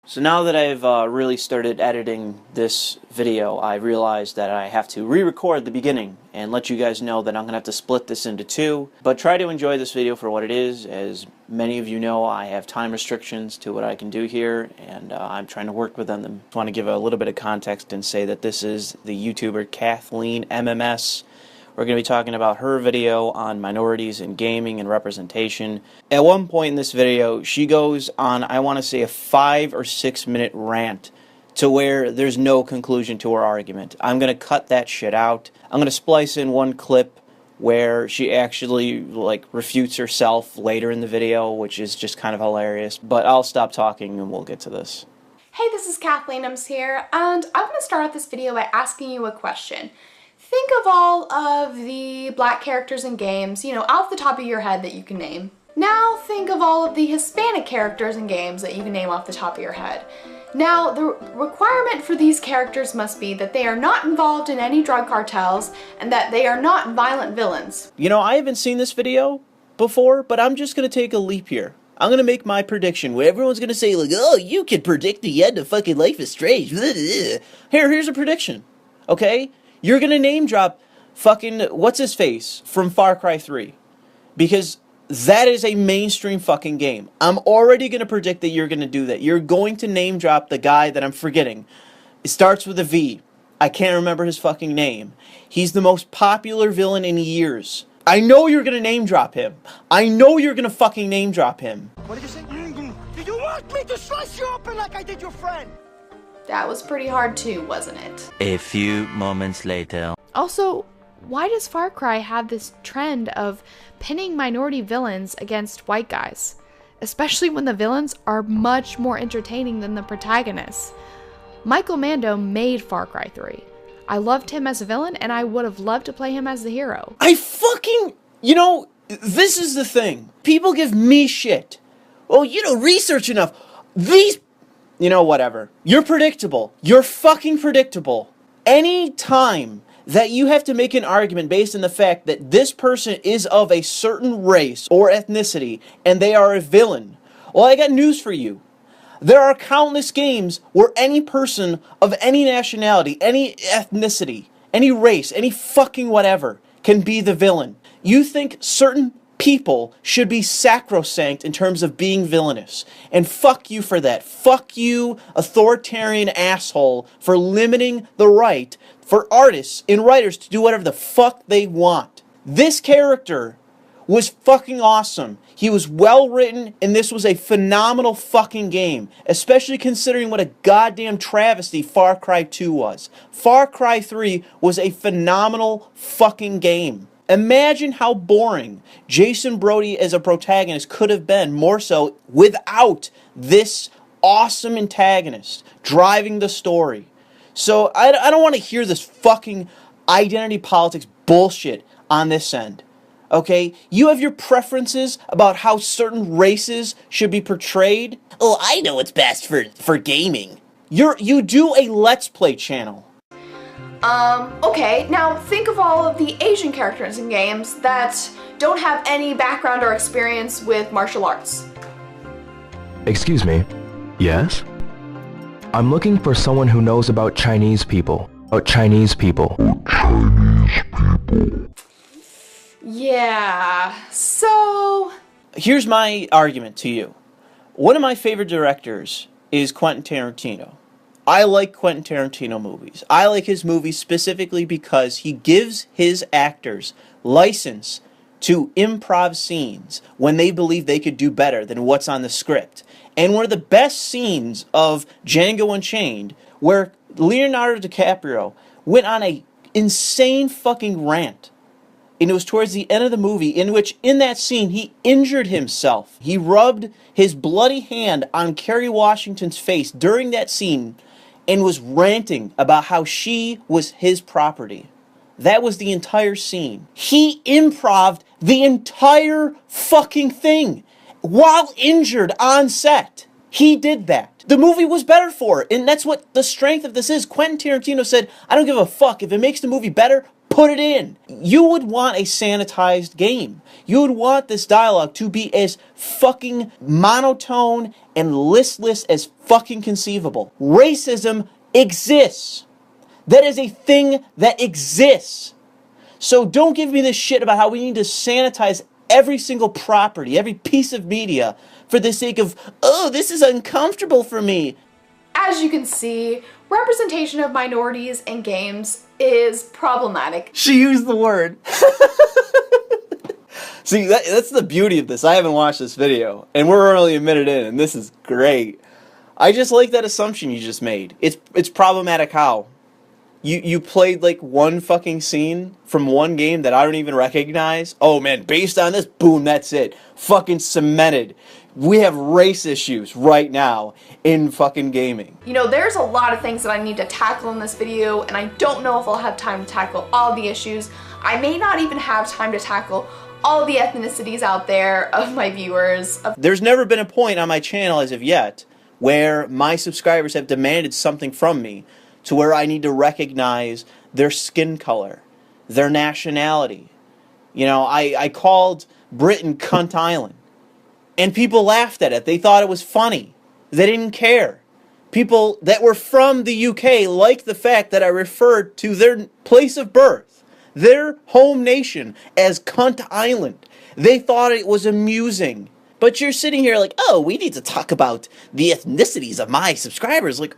So now that I've really started editing this video, I realized that I have to re-record the beginning and let you guys know that I'm going to have to split this into two. But try to enjoy this video for what it is. As many of you know, I have time restrictions to what I can do here, and I'm trying to work with them. I just want to give a little bit of context and say that this is the YouTuber Kathleen MMS. We're going to be talking about her video on minorities in gaming and representation. At one point in this video, she goes on, I want to say, a 5 or 6 minute rant to where there's no conclusion to her argument. I'm going to cut that shit out. I'm going to splice in one clip where she actually refutes herself later in the video, which is just kind of hilarious. But I'll stop talking and we'll get to this. Hey, this is Kathleen here, and I want to start off this video by asking you a question. Think of all of the black characters in games, off the top of your head that you can name. Now think of all of the Hispanic characters in games that you can name off the top of your head. Now, the requirement for these characters must be that they are not involved in any drug cartels and that they are not violent villains. I haven't seen this video before, but I'm just going to take a leap here. I'm going to make my prediction where everyone's going to say, oh, you can predict the end of fucking Life is Strange. Here's a prediction, okay? You're going to name drop fucking what's-his-face from Far Cry 3. Because that is a mainstream fucking game. I'm already going to predict that you're going to do that. You're going to name drop the guy that I'm forgetting. It starts with a V. I can't remember his fucking name. He's the most popular villain in years. I know you're going to name drop him. I know you're going to fucking name drop him. What did you say? Did you want me to slice you open like I did your friend? That was pretty hard too, wasn't it? A few moments later. Also, why does Far Cry have this trend of pinning minority villains against white guys? Especially when the villains are much more entertaining than the protagonists. Michael Mando made Far Cry 3. I loved him as a villain, and I would have loved to play him as the hero. This is the thing. People give me shit. Oh, you don't research enough. Whatever. You're predictable. You're fucking predictable. Any time that you have to make an argument based on the fact that this person is of a certain race or ethnicity and they are a villain, well, I got news for you. There are countless games where any person of any nationality, any ethnicity, any race, any fucking whatever can be the villain. You think certain people should be sacrosanct in terms of being villainous. And fuck you for that. Fuck you, authoritarian asshole, for limiting the right for artists and writers to do whatever the fuck they want. This character was fucking awesome. He was well written, and this was a phenomenal fucking game, especially considering what a goddamn travesty Far Cry 2 was. Far Cry 3 was a phenomenal fucking game. Imagine how boring Jason Brody as a protagonist could have been, more so without this awesome antagonist driving the story. So I don't want to hear this fucking identity politics bullshit on this end. Okay? You have your preferences about how certain races should be portrayed. Oh, I know what's best for gaming. You do a Let's Play channel. Okay, now think of all of the Asian characters in games that don't have any background or experience with martial arts. Excuse me. Yes? I'm looking for someone who knows about Chinese people. Yeah, so... Here's my argument to you. One of my favorite directors is Quentin Tarantino. I like Quentin Tarantino movies. I like his movies specifically because he gives his actors license to improv scenes when they believe they could do better than what's on the script. And one of the best scenes of Django Unchained, where Leonardo DiCaprio went on a insane fucking rant. And it was towards the end of the movie in which, in that scene, he injured himself. He rubbed his bloody hand on Kerry Washington's face during that scene and was ranting about how she was his property. That was the entire scene. He improv'd the entire fucking thing while injured on set. He did that. The movie was better for it, and that's what the strength of this is. Quentin Tarantino said, I don't give a fuck. If it makes the movie better, Put it in. You would want a sanitized game. You would want this dialogue to be as fucking monotone and listless as fucking conceivable. Racism exists. That is a thing that exists. So don't give me this shit about how we need to sanitize every single property, every piece of media, for the sake of, oh, this is uncomfortable for me. As you can see, representation of minorities in games is problematic. She used the word. See, that's the beauty of this. I haven't watched this video, and we're only a minute in, and this is great. I just like that assumption you just made. It's problematic how? You played like one fucking scene from one game that I don't even recognize. Oh man, based on this, boom, that's it. Fucking cemented. We have race issues right now in fucking gaming. You know, there's a lot of things that I need to tackle in this video, and I don't know if I'll have time to tackle all the issues. I may not even have time to tackle all the ethnicities out there of my viewers. There's never been a point on my channel as of yet where my subscribers have demanded something from me to where I need to recognize their skin color, their nationality. You know, I called Britain Cunt Island, and people laughed at it. They thought it was funny. They didn't care. People that were from the UK liked the fact that I referred to their place of birth, their home nation, as Cunt Island. They thought it was amusing. But you're sitting here like, oh, we need to talk about the ethnicities of my subscribers. Like,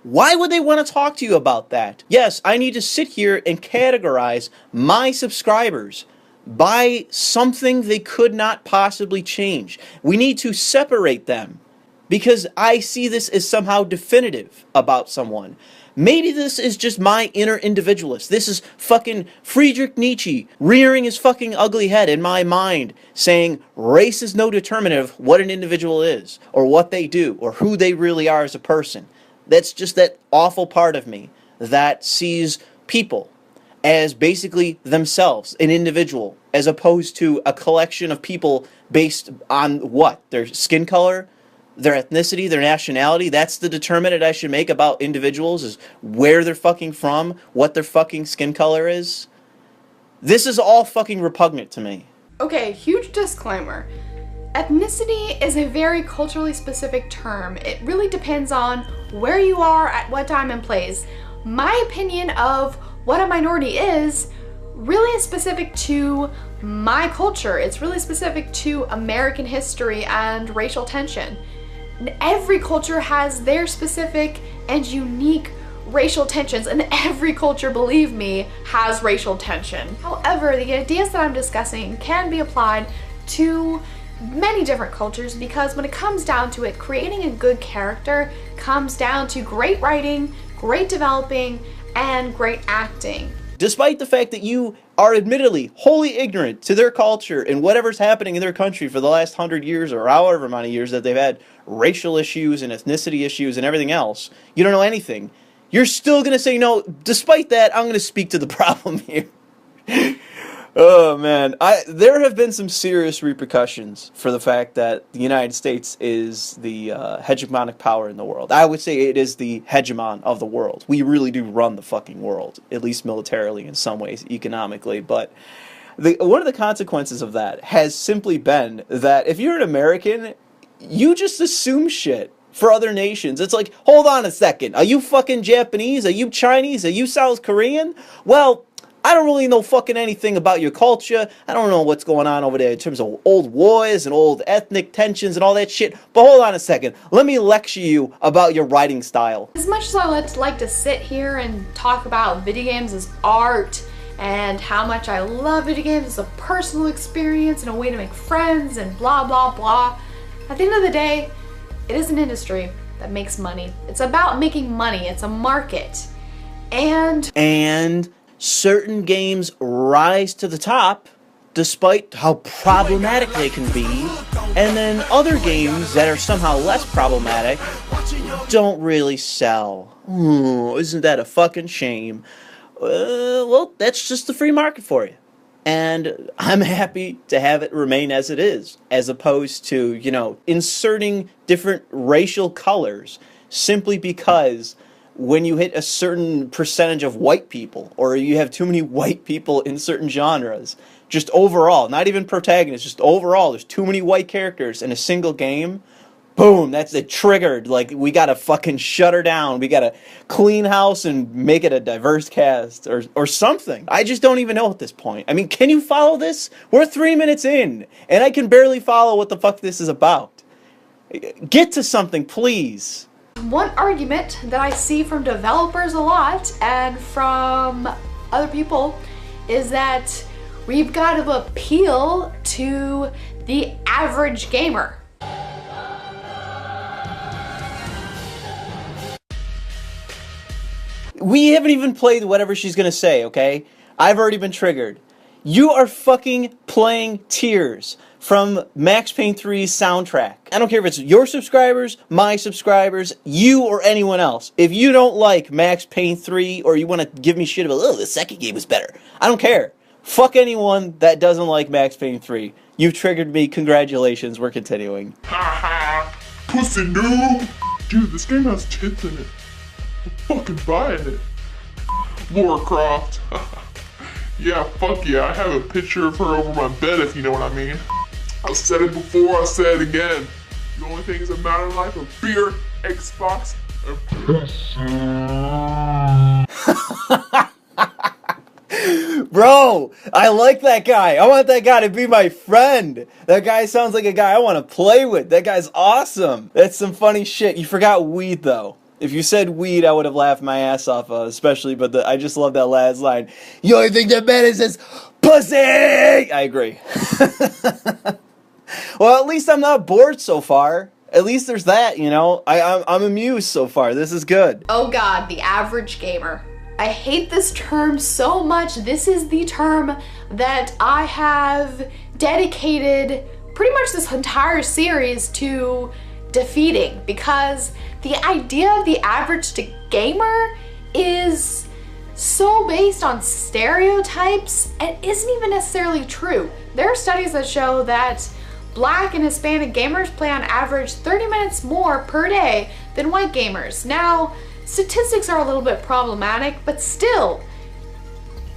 why would they want to talk to you about that? Yes, I need to sit here and categorize my subscribers by something they could not possibly change. We need to separate them because I see this as somehow definitive about someone. Maybe this is just my inner individualist. This is fucking Friedrich Nietzsche rearing his fucking ugly head in my mind saying race is no determinant of what an individual is or what they do or who they really are as a person. That's just that awful part of me that sees people as basically themselves, an individual, as opposed to a collection of people based on what? Their skin color, their ethnicity, their nationality. That's the determinant I should make about individuals, is where they're fucking from, what their fucking skin color is. This is all fucking repugnant to me. Okay, huge disclaimer. Ethnicity is a very culturally specific term. It really depends on where you are at what time and place. My opinion of what a minority is really is specific to my culture. It's really specific to American history and racial tension. Every culture has their specific and unique racial tensions, and every culture, believe me, has racial tension. However, the ideas that I'm discussing can be applied to many different cultures because when it comes down to it, creating a good character comes down to great writing, great developing, and great acting. Despite the fact that you are admittedly wholly ignorant to their culture and whatever's happening in their country for the last 100 years or however many years that they've had racial issues and ethnicity issues and everything else, you don't know anything. You're still going to say no. Despite that, I'm going to speak to the problem here. Oh man, there have been some serious repercussions for the fact that the United States is the hegemonic power in the world. I would say it is the hegemon of the world. We really do run the fucking world, at least militarily, in some ways, economically. But one of the consequences of that has simply been that if you're an American, you just assume shit for other nations. It's like, hold on a second, are you fucking Japanese? Are you Chinese? Are you South Korean? Well, I don't really know fucking anything about your culture. I don't know what's going on over there in terms of old wars and old ethnic tensions and all that shit. But hold on a second. Let me lecture you about your writing style. As much as I like to sit here and talk about video games as art and how much I love video games as a personal experience and a way to make friends and blah, blah, blah, at the end of the day, it is an industry that makes money. It's about making money. It's a market. And certain games rise to the top despite how problematic they can be, and then other games that are somehow less problematic don't really sell. Isn't that a fucking shame? Well, that's just the free market for you. And I'm happy to have it remain as it is, as opposed to, you know, inserting different racial colors simply because when you hit a certain percentage of white people, or you have too many white people in certain genres. Just overall, not even protagonists, just overall, there's too many white characters in a single game. Boom, that's it triggered. Like, we gotta fucking shut her down. We gotta clean house and make it a diverse cast or something. I just don't even know at this point. I mean, can you follow this? We're 3 minutes in, and I can barely follow what the fuck this is about. Get to something, please. One argument that I see from developers a lot and from other people is that we've got to appeal to the average gamer. We haven't even played whatever she's gonna say, okay? I've already been triggered. You are fucking playing Tears from Max Payne 3's soundtrack. I don't care if it's your subscribers, my subscribers, you or anyone else. If you don't like Max Payne 3 or you want to give me shit about, oh, the second game was better, I don't care. Fuck anyone that doesn't like Max Payne 3. You've triggered me. Congratulations. We're continuing. Haha, pussy noob. Dude, this game has tits in it. I'm fucking buying it. Lara Croft. Yeah, fuck yeah, I have a picture of her over my bed, if you know what I mean. I said it before, I said it again. The only things that matter in life are beer, Xbox, and pussy. Bro, I like that guy. I want that guy to be my friend. That guy sounds like a guy I want to play with. That guy's awesome. That's some funny shit. You forgot weed, though. If you said weed, I would have laughed my ass off, especially, but I just love that last line. You only think that matters is pussy! I agree. Well, at least I'm not bored so far. At least there's that, you know? I'm amused so far. This is good. Oh god, the average gamer. I hate this term so much. This is the term that I have dedicated pretty much this entire series to defeating, because the idea of the average gamer is so based on stereotypes and isn't even necessarily true. There are studies that show that Black and Hispanic gamers play on average 30 minutes more per day than white gamers. Now, statistics are a little bit problematic, but still,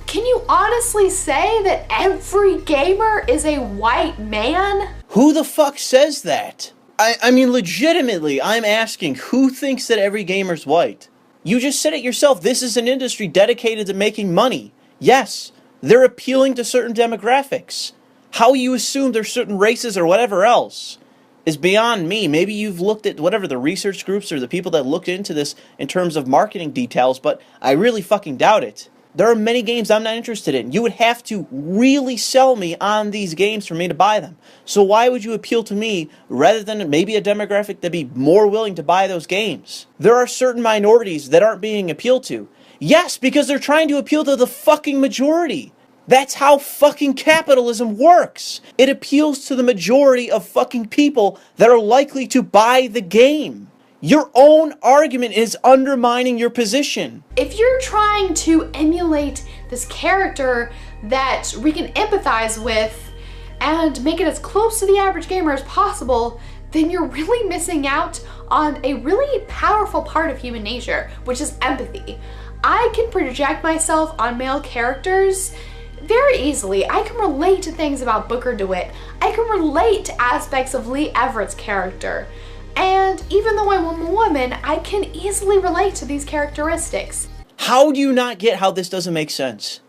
can you honestly say that every gamer is a white man? Who the fuck says that? I mean, legitimately, I'm asking, who thinks that every gamer's white? You just said it yourself. This is an industry dedicated to making money. Yes, they're appealing to certain demographics. How you assume there's certain races or whatever else is beyond me. Maybe you've looked at whatever the research groups or the people that looked into this in terms of marketing details, but I really fucking doubt it. There are many games I'm not interested in. You would have to really sell me on these games for me to buy them. So why would you appeal to me rather than maybe a demographic that'd be more willing to buy those games? There are certain minorities that aren't being appealed to. Yes, because they're trying to appeal to the fucking majority. That's how fucking capitalism works. It appeals to the majority of fucking people that are likely to buy the game. Your own argument is undermining your position. If you're trying to emulate this character that we can empathize with and make it as close to the average gamer as possible, then you're really missing out on a really powerful part of human nature, which is empathy. I can project myself on male characters very easily. I can relate to things about Booker DeWitt. I can relate to aspects of Lee Everett's character. And even though I'm a woman, I can easily relate to these characteristics. How do you not get how this doesn't make sense?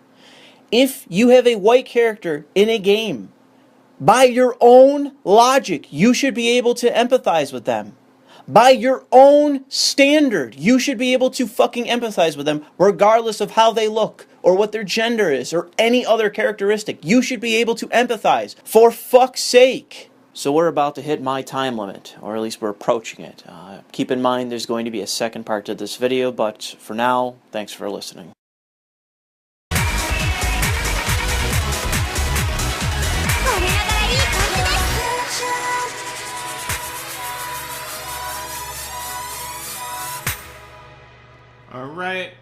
If you have a white character in a game, by your own logic, you should be able to empathize with them. By your own standard, you should be able to fucking empathize with them regardless of how they look or what their gender is or any other characteristic. You should be able to empathize, for fuck's sake. So we're about to hit my time limit, or at least we're approaching it. Keep in mind there's going to be a second part to this video, but for now, thanks for listening. Alright,